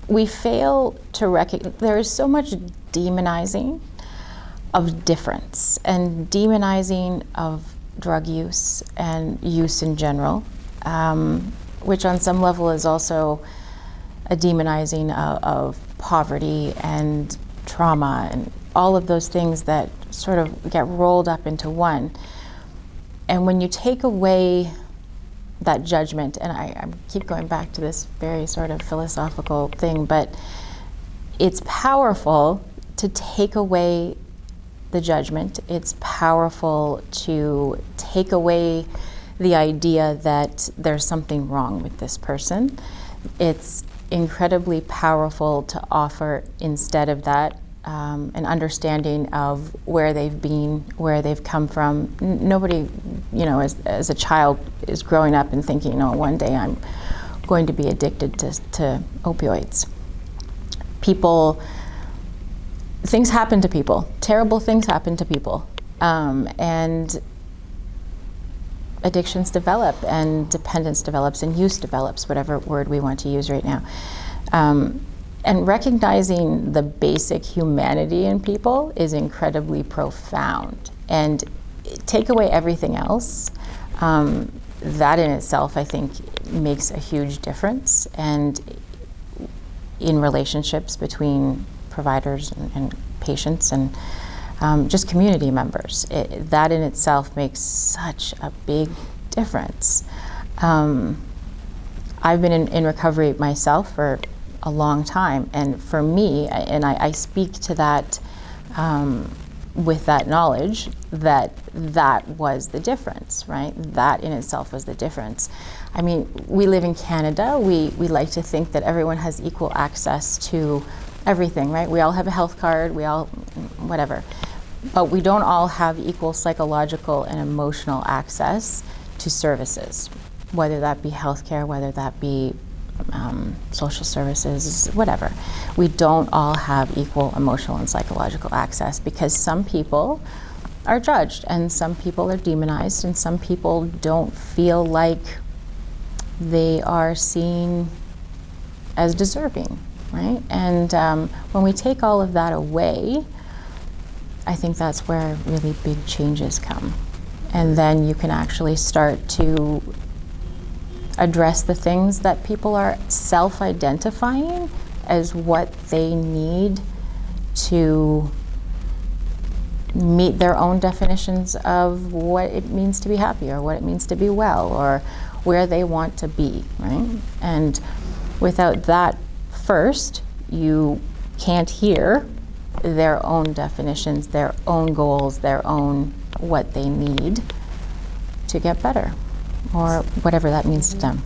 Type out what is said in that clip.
we fail to recognize there is so much demonizing of difference and demonizing of drug use and use in general, which on some level is also a demonizing of poverty and trauma and all of those things that sort of get rolled up into one. And when you take away that judgment, and I keep going back to this very sort of philosophical thing, but it's powerful to take away the judgment. It's powerful to take away the idea that there's something wrong with this person. It's incredibly powerful to offer, instead of that, an understanding of where they've been, where they've come from. Nobody, as a child is growing up and thinking, one day I'm going to be addicted to opioids. Things happen to people. Terrible things happen to people. And addictions develop, and dependence develops, and use develops, whatever word we want to use right now. And recognizing the basic humanity in people is incredibly profound. And take away everything else, that in itself, I think, makes a huge difference. And in relationships between providers and patients and just community members, that in itself makes such a big difference. I've been in recovery myself for a long time, and for me, and I speak to that with that knowledge that was the difference, right? That in itself was the difference. I mean, we live in Canada. We like to think that everyone has equal access to everything, right? We all have a health card, we all, whatever. But we don't all have equal psychological and emotional access to services, whether that be healthcare, whether that be social services, whatever. We don't all have equal emotional and psychological access, because some people are judged and some people are demonized and some people don't feel like they are seen as deserving, right? And when we take all of that away, I think that's where really big changes come. And then you can actually start to address the things that people are self-identifying as what they need to meet their own definitions of what it means to be happy, or what it means to be well, or where they want to be, right? And without that first, you can't hear their own definitions, their own goals, their own what they need to get better, or whatever that means to them.